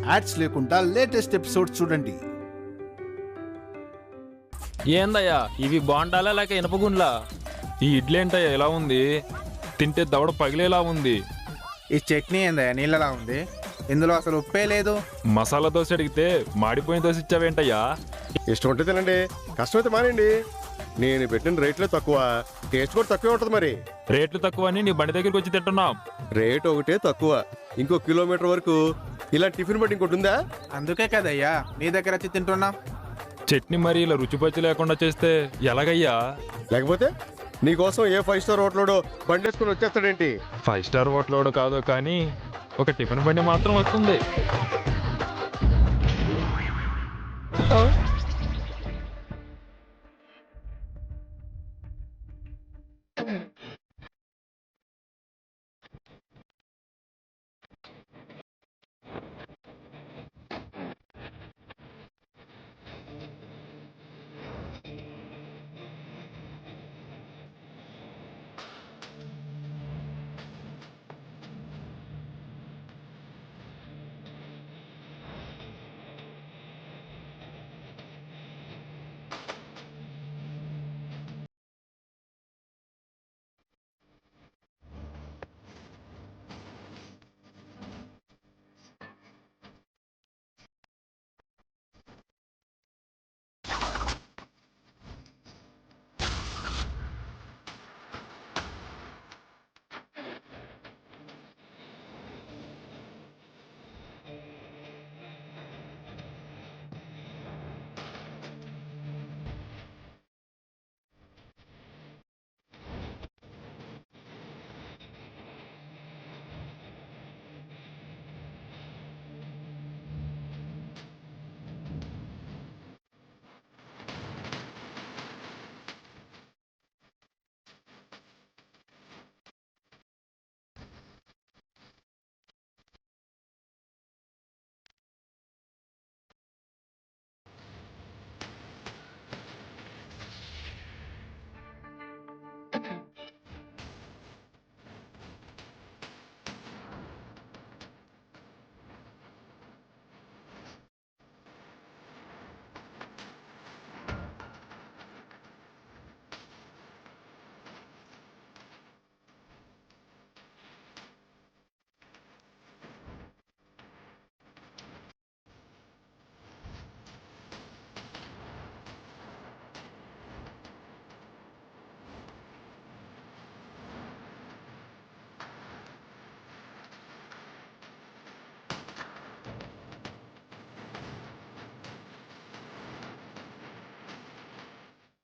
Ads లేకుండా latest episode చూడండి. ఏందయ్యా ఇవి బాగుండాలా లేక ఇనపగుండ్లా? ఈ ఇడ్లీ ఏంటయ్యా ఎలా ఉంది? తింటే దవడ పగిలేలా ఉంది. ఈ చట్నీ ఏందయ్యా నీళ్ళలా ఉంది? ఇందులో అసలు ఉప్పే లేదు. మసాలా దోశ అడిగితే మాడిపోయిన దోశ ఇచ్చావేంటయ్యా? ఇష్టం ఉంటే తినండి, కష్టమైతే మానండి. నేను పెట్టిన రేట్లే తక్కువ, టేస్ట్ కూడా తక్కువే ఉంటుంది. మరి రేట్లు తక్కువ అని నీ బండి దగ్గరికి వచ్చి తింటున్నాం. రేట్ ఒకటే తక్కువ, ఇంకో కిలోమీటర్ వరకు ఇలా టిఫిన్ బట్టి ఇంకోటి ఉందా? అందుకే కదయ్యా నీ దగ్గర వచ్చి తింటున్నాం. చట్నీ మరి ఇలా రుచిపచ్చి లేకుండా చేస్తే ఎలాగయ్యా? లేకపోతే నీకోసం ఏ 5 స్టార్ హోటల్లో బండి వేసుకుని వచ్చేస్తాడేంటి? 5 స్టార్ హోటల్ కాదు కానీ ఒక టిఫిన్ బండి మాత్రం వస్తుంది.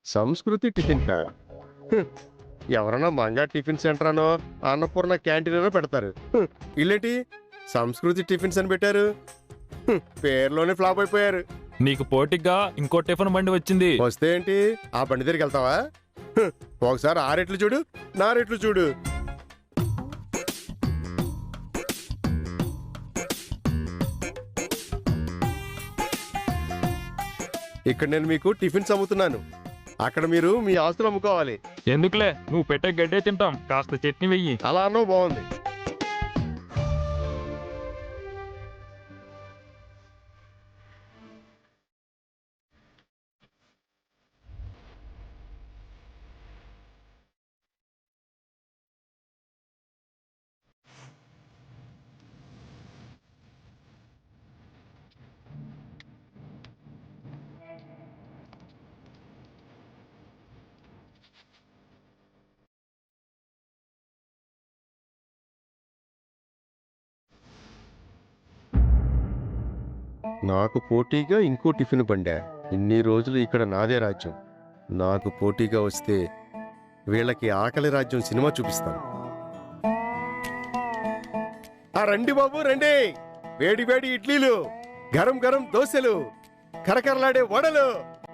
సంస్కృతి టిఫిన్ కా? ఎవరన్నా మంగా టిఫిన్ సెంటర్ అనో అన్నపూర్ణ క్యాంటీన్ అనో పెడతారు. ఇల్లేంటి సంస్కృతి టిఫిన్స్ అని పెట్టారు? పేర్లోనే ఫ్లాప్ అయిపోయారు. నీకు పోటీగా ఇంకో టిఫిన్ బండి వచ్చింది. వస్తే ఏంటి, ఆ బండి దగ్గరికి వెళ్తావా? ఒకసారి ఆ రేట్లు చూడు, నా రేట్లు చూడు. ఇక్కడ నేను మీకు టిఫిన్స్ అమ్ముతున్నాను, అక్కడ మీరు మీ ఆస్తులు అమ్ముకోవాలి. ఎందుకులే, నువ్వు పెట్టే గడ్డే తింటాం, కాస్త చట్నీ వెయ్యి. అలా అన్నో బాగుంది. నాకు పోటీగా ఇంకో టిఫిన్ బండా? ఇన్ని రోజులు ఇక్కడ నాదే రాజ్యం. నాకు పోటీగా వస్తే వీళ్ళకి ఆకలి రాజ్యం సినిమా చూపిస్తాను. రండి బాబు రండి, వేడి వేడి ఇడ్లీలు, గరం గరం దోశలు, కరకరలాడే వడలు,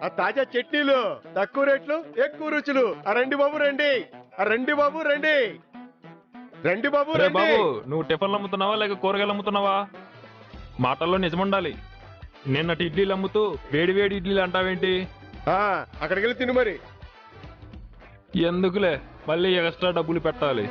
ఆ తాజా చట్నీలు, తక్కువ రేట్లు ఎక్కువ రుచులు. రండి బాబు రండి, రండి బాబు రండి, రండి బాబు రండి. బాబు, నువ్వు టిఫిన్లు అమ్ముతున్నావా లేక కూరగాయలు అమ్ముతున్నావా? మాటల్లో నిజముండాలి. నిన్నటి ఇడ్లీలు అమ్ముతూ వేడి వేడి ఇడ్లీలు అంటావేంటి? అక్కడికి వెళ్ళి తిను మరి. ఎందుకులే, మళ్ళీ ఎక్స్ట్రా డబ్బులు పెట్టాలి.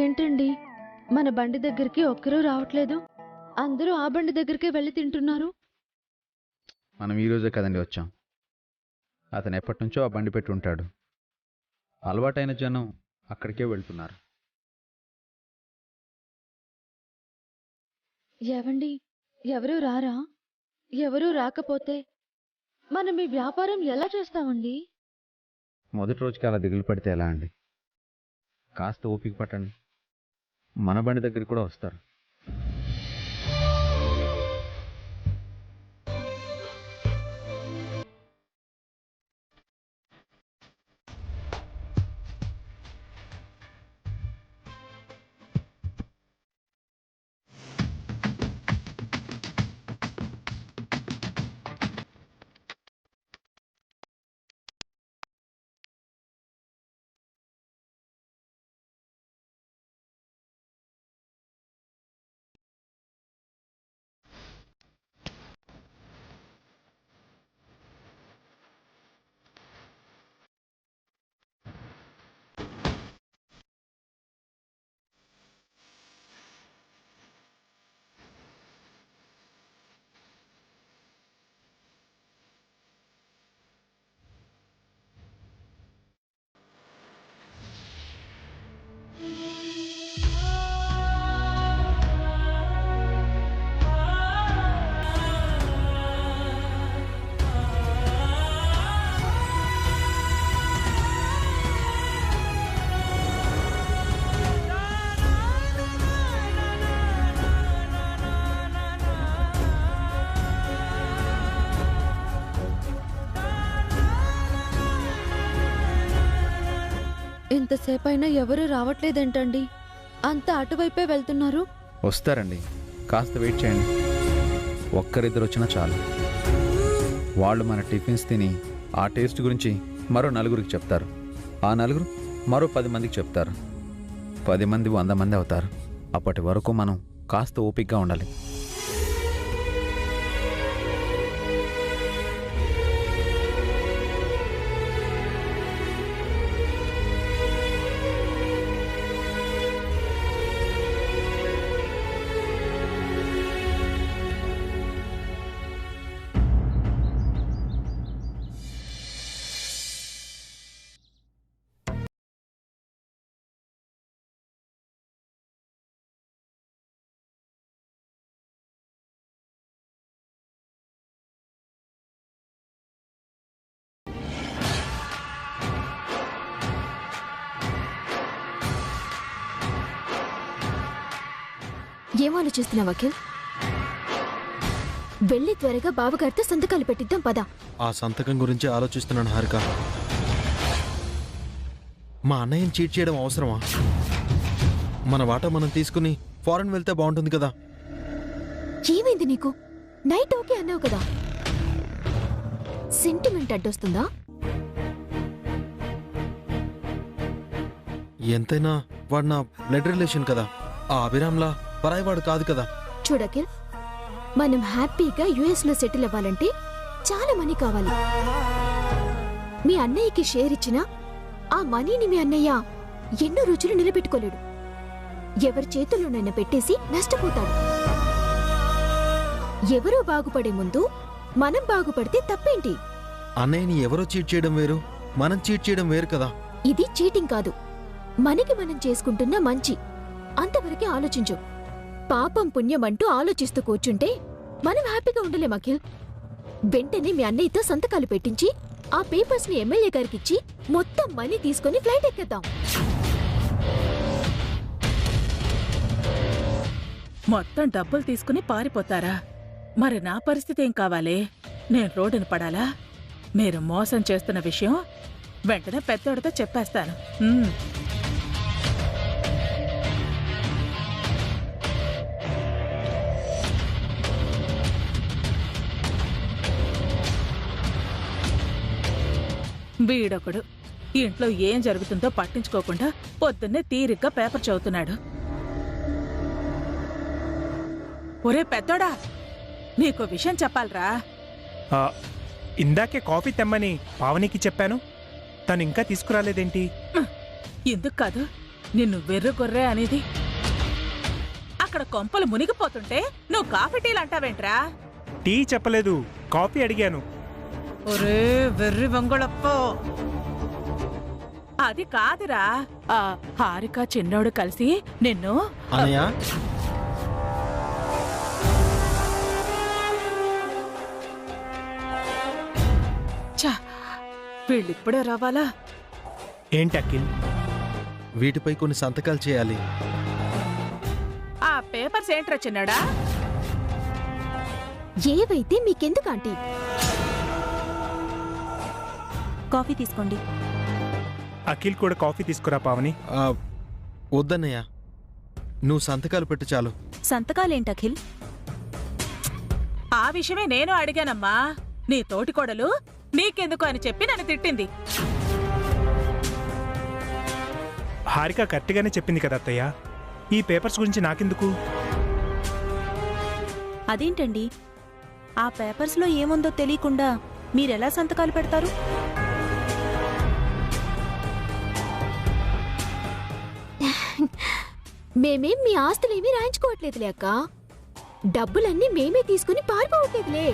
ఏంటండి మన బండి దగ్గరికి ఒక్కరూ రావట్లేదు? అందరూ ఆ బండి దగ్గరికే వెళ్ళి తింటున్నారు. మనం ఈరోజే కదండి వచ్చాం. అతను ఎప్పటి నుంచో ఆ బండి పెట్టి ఉంటాడు. అలవాటైన జనం అక్కడికే వెళ్తున్నారు. ఏవండి, ఎవరూ రారా? ఎవరూ రాకపోతే మనం ఈ వ్యాపారం ఎలా చేస్తామండి? మొదటి రోజుకి అలా దిగులు పడితే ఎలా అండి? కాస్త ఓపిక పట్టండి, మన బండి దగ్గరికి కూడా వస్తారు. ఇంతసేపైనా ఎవరూ రావట్లేదేంటండి? అంతా అటువైపే వెళ్తున్నారు. వస్తారండి, కాస్త వెయిట్ చేయండి. ఒక్కరిద్దరు వచ్చినా చాలు. వాళ్ళు మన టిఫిన్స్ తిని ఆ టేస్ట్ గురించి మరో నలుగురికి చెప్తారు. ఆ నలుగురు మరో 10 మందికి చెప్తారు. 10 మంది 100 మంది అవుతారు. అప్పటి వరకు మనం కాస్త ఓపికగా ఉండాలి. ఏం ఆలోచిస్తున్నావు అఖిల్? వెళ్ళి త్వరగా బావగారితో సంతకాలు పెట్టిద్దాం పద. ఆ సంతకం గురించి ఆలోచిస్తున్నాను హారిక. మా అన్నయ్యని చీట్ చేయడం అవసరమా? మన వాటా మనం తీసుకుని ఫారెన్ వెళ్తే బాగుంటుంది కదా. ఏమైంది నీకు? నైట్ ఓకే అన్నావు కదా, సెంటిమెంట్ అడ్డొస్తుందా? ఎంతైనా వాడు నా బ్లడ్ రిలేషన్ కదా. ఆ అభిరామ్లా పరాయివాడు కాదు కదా. చూడకిల్, మనం హ్యాపీగా యుఎస్ లో సెటిల్ అవ్వాలంటే చాలా మనీ కావాలి. మీ అన్నయ్యకి షేర్ ఇచ్చినా ఆ మనీని మీ అన్నయ్య ఎన్నో రోజులు నిలబెట్టుకోలేడు. ఎవరి చేతుల్లోనైనా పెట్టేసి నష్టపోతాడు. ఎవరో బాగుపడే ముందు మనం బాగుపడితే తప్పేంటి? అన్నయ్యని ఎవరో చీట్ చేయడం వేరు, మనం చీట్ చేయడం వేరు కదా. ఇది చీటింగ్ కాదు, మనకి మనం చేసుకుంటున్న మంచి. అంతవరకే ఆలోచించు. పాపం పుణ్యం అంటూ ఆలోచిస్తూ కూర్చుంటే మనం హ్యాపీగా ఉండలేం అఖిల్. వెంటనే మీ అన్నయ్యతో సంతకాలు పెట్టించి ఆ పేపర్స్ ని ఎమ్మెల్యే గారికి ఇచ్చి మొత్తం మనీ తీసుకుని ఫ్లైట్ ఎక్కేద్దాం. మొత్తం డబ్బులు తీసుకుని పారిపోతారా? మరి నా పరిస్థితి ఏం కావాలి? నేను రోడ్డున పడాలా? మీరు మోసం చేస్తున్న విషయం వెంటనే పెద్దోడితో చెప్పేస్తాను. వీడొకడు ఇంట్లో ఏం జరుగుతుందో పట్టించుకోకుండా పొద్దున్నే తీరిగ్గా పేపర్ చదువుతున్నాడు. ఒరే పెద్దోడా, నీకో విషయం చెప్పాలరా. ఇందాకే కాఫీ తెమ్మని పావనికి చెప్పాను, తను ఇంకా తీసుకురాలేదేంటి? ఎందుకు కాదు, నిన్ను వెర్రు గొర్రె అనేది? అక్కడ కొంపలు మునిగిపోతుంటే నువ్వు కాఫీ టీలు అంటావేంట్రా? టీ చెప్పలేదు, కాఫీ అడిగాను. ఒరే వెర్రి వంగళప్ప, అది కాదురా. ఆ హారిక చిన్నోడు కలిసి నిన్ను అనయ్య వీళ్ళిప్పుడే రావాలా? ఏంటి అఖిల్? వీటిపై కొన్ని సంతకాలు చేయాలి. ఆ పేపర్స్ ఏంట్రా చిన్నాడా? ఏవైతే మీకెందుకు ఆంటీ? కాఫీ తీసుకోండి. అఖిల్ కూడా కాఫీ తీసుకురా పావని. వద్దన్నయ్య, నువ్వు సంతకాలు పెట్టు చాలు. సంతకాలేంటి అఖిల్? ఆ విషయమే నేను అడిగానమ్మా. నీ తోటికోడలు నీకెందుకు అని చెప్పి నన్ను తిట్టింది. హారిక కరెక్ట్గానే చెప్పింది కదా అత్తయ్య, ఈ పేపర్స్ గురించి నాకెందుకు? అదేంటండి, ఆ పేపర్స్లో ఏముందో తెలియకుండా మీరెలా సంతకాలు పెడతారు? మేమేం మీ ఆస్తులేమీ రాయించుకోవట్లేదులే అక్క. డబ్బులన్నీ మేమే తీసుకుని పారిపోవట్లేదులే.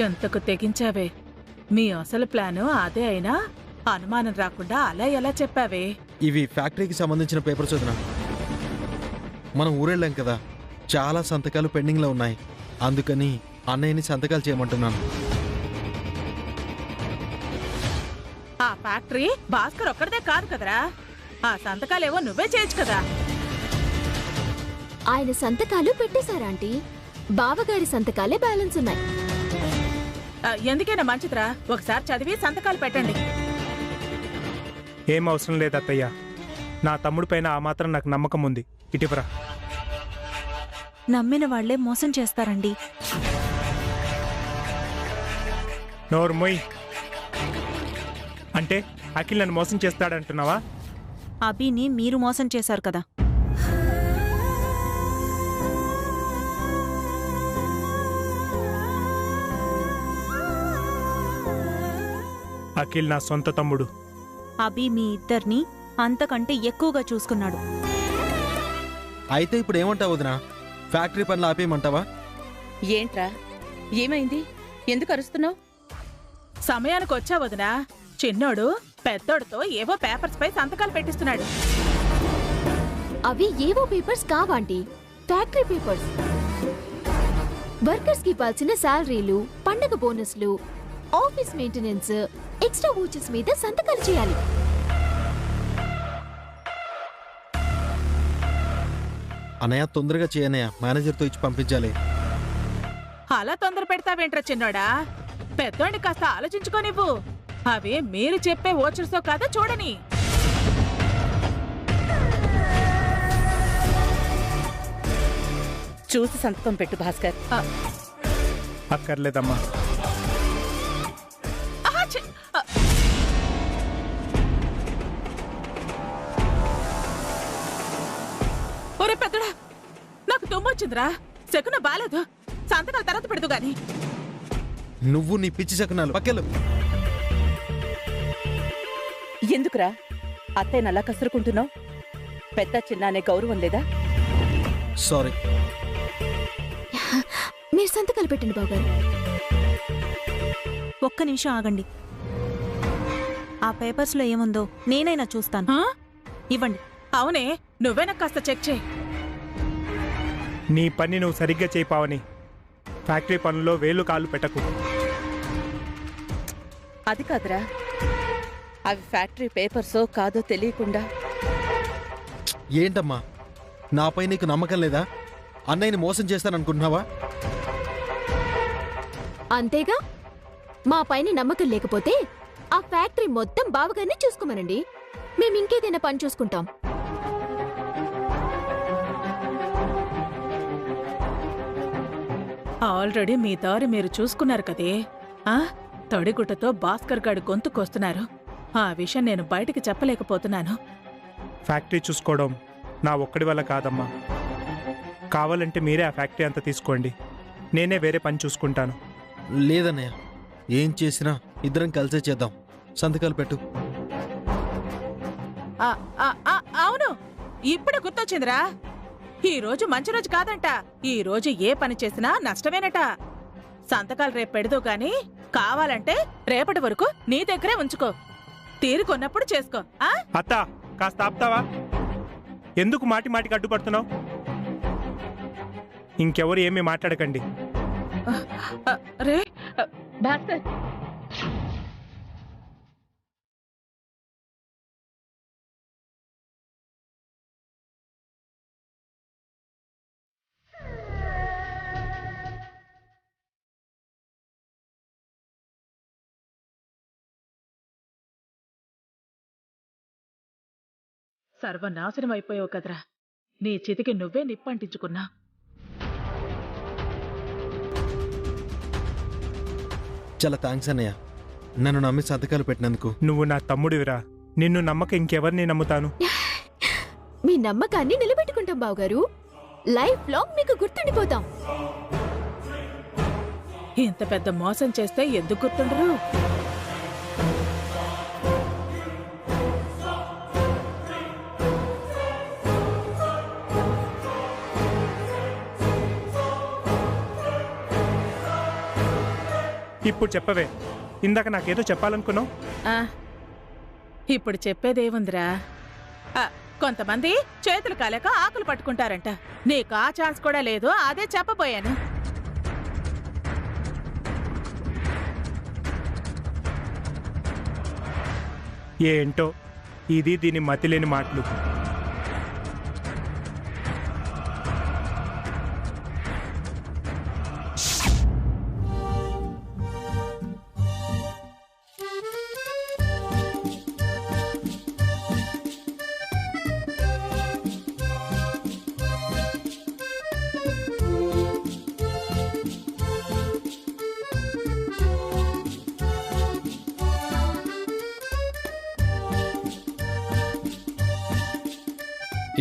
ఎంతకు తెగించావే. మీ అసలు ప్లాను అదే అయినా అనుమానం రాకుండా అలా ఎలా చెప్పావే? ఇవి ఫ్యాక్టరీకి సంబంధించిన పేపర్స్ వదినా. మనం ఊరెళ్ళాం కదా, చాలా సంతకాలు పెండింగ్లో ఉన్నాయి. అందుకని అన్నయ్యని సంతకాలు చేయమంటున్నాను. ఆ ఫ్యాక్టరీ భాస్కర్ ఒక్కడిదే కాదు కదరా. ఆ సంతకాలేవో నువ్వే చేయొచ్చు కదా. ఆయన సంతకాలు పెట్టేశారా ఆంటీ? బావగారి సంతకాలే బ్యాలెన్స్ ఉన్నాయి. ఎందుకైనా మంచిదిరా, ఒకసారి చదివి సంతకాలు పెట్టండి. ఏం అవసరం లేదు అత్తయ్య, నా తమ్ముడి పైన ఆ మాత్రం నాకు నమ్మకం ఉంది. ఇటీవరా నమ్మిన వాళ్లే మోసం చేస్తారండి. నోర్మోయ్, అంటే అఖిల్ నన్ను మోసం చేస్తాడంటున్నావా? అభిని మీరు మోసం చేశారు కదా. అఖిల్ నా సొంత తమ్ముడు. అభి మీ ఇద్దరిని అంతకంటే ఎక్కువగా చూసుకున్నాడు. అయితే ఇప్పుడు ఏమంటావు వదినా? ఫ్యాక్టరీ పనులు ఆపేయమంటావా? ఏంట్రా, ఏమైంది? ఎందుకు అరుస్తున్నావు? సమయానికి వచ్చా వదినా. చిన్నోడు పెద్దోడితో ఏవో పేపర్స్ పై సంతకాలు పెట్టిస్తున్నాడు. అవి ఏవో పేపర్స్ కావాంటీ, ఫ్యాక్టరీ పేపర్స్. వర్కర్స్ కి ఇవ్వాల్సిన శాలరీలు, పండగ బోనస్లు, ఆఫీస్ మెయింటెనెన్స్, ఎక్స్ట్రా వోచెస్ మీద సంతకాలు చేయాలి. అన్నయ్య తొందరగా చేయనయ్య, మేనేజర్తో ఇచ్చి పంపించాలి. అలా తొందర పెడతావేంట్రా చిన్నోడా? పెద్దోడిని కాస్త ఆలోచించుకోనివ్వు. అవి మీరు చెప్పే ఓచర్సో కాదో చూడని. చూసి సంతకం పెట్టు భాస్కర్. అక్కర్లేదమ్మా. ఒరే పెద్దడా, నాకు తుమ్మొచ్చిందిరా. శకున బాలేదు. సంతకాల తర్వాత పెడదు గాని. నువ్వు నీ పిచ్చి శకునాలు పక్కెళ్ళు. ఎందుకురా అత్తయ్య అలా కసురుకుంటున్నావు? పెద్ద చిన్న అనే గౌరవం లేదా? సారీ. మీరు సంతకాలు పెట్టండి బావగారు. ఒక్క నిమిషం ఆగండి. ఆ పేపర్స్లో ఏముందో నేనైనా చూస్తాను. ఇవ్వండి. అవునే, నువ్వేనా కాస్త చెక్ చేయి. నీ పని నువ్వు సరిగ్గా చేయిపావని. ఫ్యాక్టరీ పనుల్లో వేలు కాళ్ళు పెట్టకు. అది కాదురా, అవి ఫ్యాక్టరీ పేపర్సో కాదో తెలియకుండా. ఏంటమ్మా, నాపై నీకు నమ్మకం లేదా? అన్నయ్యని మోసం చేస్తాననుకుంటున్నావా? అంతేగా. మా పైన నమ్మకం లేకపోతే ఆ ఫ్యాక్టరీ మొత్తం బావగారిని చూసుకోమనండి. మేము ఇంకేదైనా పని చూసుకుంటాం. ఆల్రెడీ మీ దారి మీరు చూసుకున్నారు కదే. తొడిగుట్టతో భాస్కర్ గాడి గొంతుకొస్తున్నారు. ఆ విషయం నేను బయటికి చెప్పలేకపోతున్నాను. ఫ్యాక్టరీ చూసుకోవడం నా ఒక్కడి వల్ల కాదమ్మా. కావాలంటే మీరే ఆ ఫ్యాక్టరీ అంతా తీసుకోండి, నేనే వేరే పని చూసుకుంటాను. లేదన్నయ్య, ఏం చేసినా ఇద్దరం కలిసే చేద్దాం. సంతకాలు పెట్టు. ఆ, ఆ, ఆ, అవును, ఇప్పుడు గుర్తొచ్చిందిరా. ఈ రోజు మంచి రోజు కాదంట. ఈ రోజు ఏ పని చేసినా నష్టమేనట. సంతకాలు రేపు పెడదు గాని కావాలంటే రేపటి వరకు నీ దగ్గరే ఉంచుకో. తీరుకొన్నప్పుడు చేసుకో. ఆ అత్త కాస్త ఆపుతావా? ఎందుకు మాటి మాటికి అడ్డుపడుతున్నావు? ఇంకెవరు ఏమీ మాట్లాడకండి. రే భాస్కర్, సర్వనాశనం అయిపోయావు కదరా. నీ చితికి నువ్వే నిప్పంటించుకున్నా. చాలా థ్యాంక్స్ అన్నయ్య, నన్ను నమ్మి సంతకాలు పెట్టినందుకు. నువ్వు నా తమ్ముడివిరా. నిన్ను నమ్మక ఇంకెవరిని నమ్ముతాను? మీ నమ్మకాన్ని నిలబెట్టుకుంటాం బావగారు. లైఫ్ లాంగ్ మీకు గుర్తుండిపోతాం. ఇంత పెద్ద మోసం చేస్తే ఎందుకు గుర్తుండరు? ఇప్పుడు చెప్పవే, ఇందాక నాకేదో చెప్పాలనుకున్నావు. ఆ, ఇప్పుడు చెప్పేదేముందిరా? కొంతమంది చేతులు కాలేక ఆకులు పట్టుకుంటారంట. నీకు ఆ ఛాన్స్ కూడా లేదు. అదే చెప్పబోయాను. ఏంటో ఇది దీని మతిలేని మాటలు.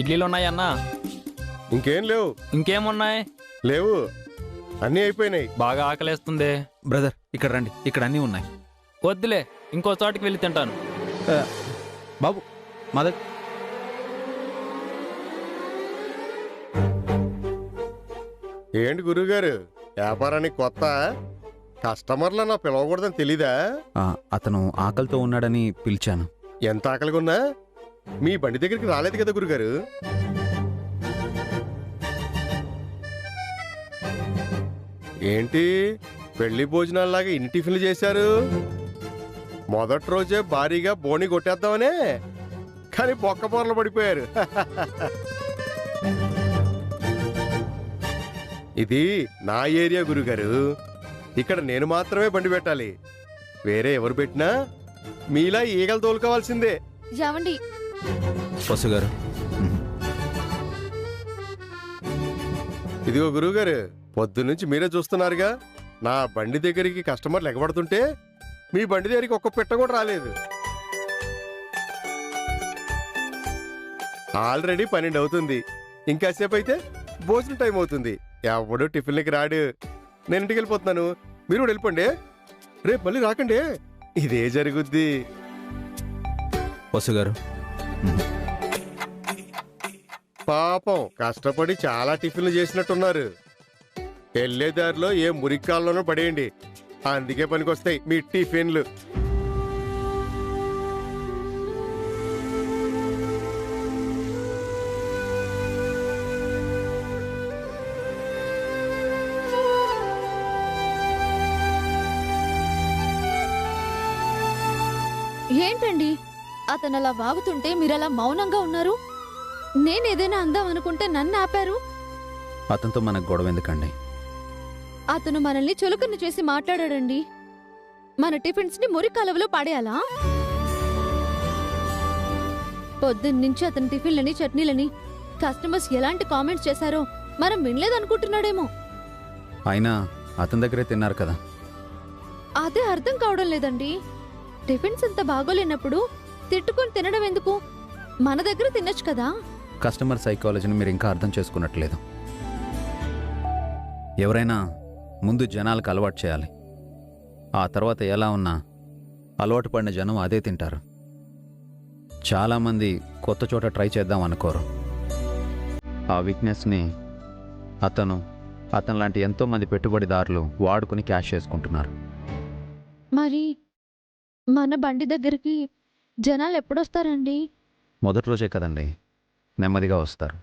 ఇడ్లీలు ఉన్నాయన్నా? ఇంకేం లేవు. ఇంకేమున్నాయి? లేవు, అన్నీ అయిపోయినాయి. బాగా ఆకలేస్తుంది. బ్రదర్ ఇక్కడ రండి, ఇక్కడ అన్నీ ఉన్నాయి. వద్దులే, ఇంకో చోటికి వెళ్ళి తింటాను. బాబు మా దగ్గర ఏంటి గురువుగారు, వ్యాపారానికి కొత్త? కస్టమర్లు నా పిలవకూడదని తెలీదా? అతను ఆకలితో ఉన్నాడని పిలిచాను. ఎంత ఆకలిగా ఉన్నా మీ బండి దగ్గరికి రాలేదు కదా గురుగారు. ఏంటి పెళ్లి భోజనాల్లాగా ఇన్ని టిఫిన్లు చేశారు? మొదటి రోజే భారీగా బోని కొట్టేద్దామనే, కానీ బొక్కపొరలు పడిపోయారు. ఇది నా ఏరియా గురుగారు. ఇక్కడ నేను మాత్రమే బండి పెట్టాలి. వేరే ఎవరు పెట్టినా మీలా ఈగలు తోలుకోవాల్సిందే. ఏమండి? వసు గారు, ఇదిగో గురువుగారు, పొద్దున్నుంచి మీరే చూస్తున్నారుగా, నా బండి దగ్గరికి కస్టమర్లు ఎగబడుతుంటే మీ బండి దగ్గరికి ఒక్క పెట్ట కూడా రాలేదు. ఆల్రెడీ 12 అవుతుంది. ఇంకాసేపు అయితే భోజనం టైం అవుతుంది. ఎవడు టిఫిన్లకి రాడు. నేను ఇంటికి వెళ్ళిపోతున్నాను, మీరు కూడా వెళ్ళిపోండి. రేపు మళ్ళీ రాకండి, ఇదే జరుగుద్ది. వసు గారు, పాపం కష్టపడి చాలా టిఫిన్లు చేసినట్టున్నారు. వెళ్ళే దారిలో ఏ మురిక్కాల్లోనూ పడేయండి, అందుకే పనికొస్తాయి మీ టిఫిన్లు. ఏంటండి అతను అలా వాగుతుంటే మీరలా మౌనంగా ఉన్నారు? నేనేదైనా అందాం అనుకుంటే నన్ను ఆపారు. అతనితో మనకు గొడవ ఎందుకండి? అతను మనల్ని చులకన చేసి మాట్లాడాడండి. మన టిఫిన్స్ ని మురి కాలువలో పడేయాలా? పొద్దున్నుంచి అతని టిఫిన్లని చట్నీలని కస్టమర్స్ ఎలాంటి కామెంట్స్ చేశారో మనం వినలేదనుకుంటున్నాడేమో. అయినా అతని దగ్గరే తిన్నారు కదా. అదే అర్థం కావడం లేదండి. టిఫిన్స్ అంత బాగోలేనప్పుడు తిట్టుకొని తినడం ఎందుకు? మన దగ్గర తినొచ్చు కదా. కస్టమర్ సైకాలజీని మీరు ఇంకా అర్థం చేసుకున్నట్లేదు. ఎవరైనా ముందు జనాలకు అలవాటు చేయాలి. ఆ తర్వాత ఎలా ఉన్నా అలవాటు పడిన జనం అదే తింటారు. చాలామంది కొత్త చోట ట్రై చేద్దాం అనుకోరు. ఆ వీక్నెస్ని అతను లాంటి ఎంతోమంది పెట్టుబడిదారులు వాడుకుని క్యాష్ చేసుకుంటున్నారు. మరి మన బండి దగ్గరికి జనాలు ఎప్పుడొస్తారండి? మొదటి రోజే కదండి, నెమ్మదిగా వస్తారు.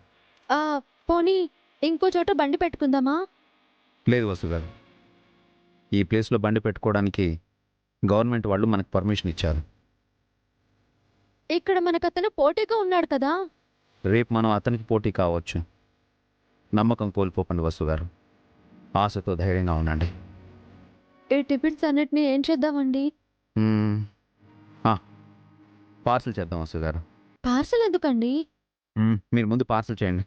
పోనీ ఇంకో చోట బండి పెట్టుకుందామా? లేదు వసు గారు, ఈ ప్లేస్లో బండి పెట్టుకోవడానికి గవర్నమెంట్ వాళ్ళు మనకు పర్మిషన్ ఇచ్చారు. ఇక్కడ మనకతను పోటీగా ఉన్నాడు కదా. రేపు మనం అతనికి పోటీ కావచ్చు. నమ్మకం కోల్పోకండి వసు గారు, ఆశతో ధైర్యంగా ఉండండి. ఈ టిఫిన్స్ అన్నిటిని ఏం చేద్దామండి? పార్సల్ చేద్దాం వసు గారు. పార్సల్ ఎందుకండి? మీరు ముందు పార్సల్ చేయండి.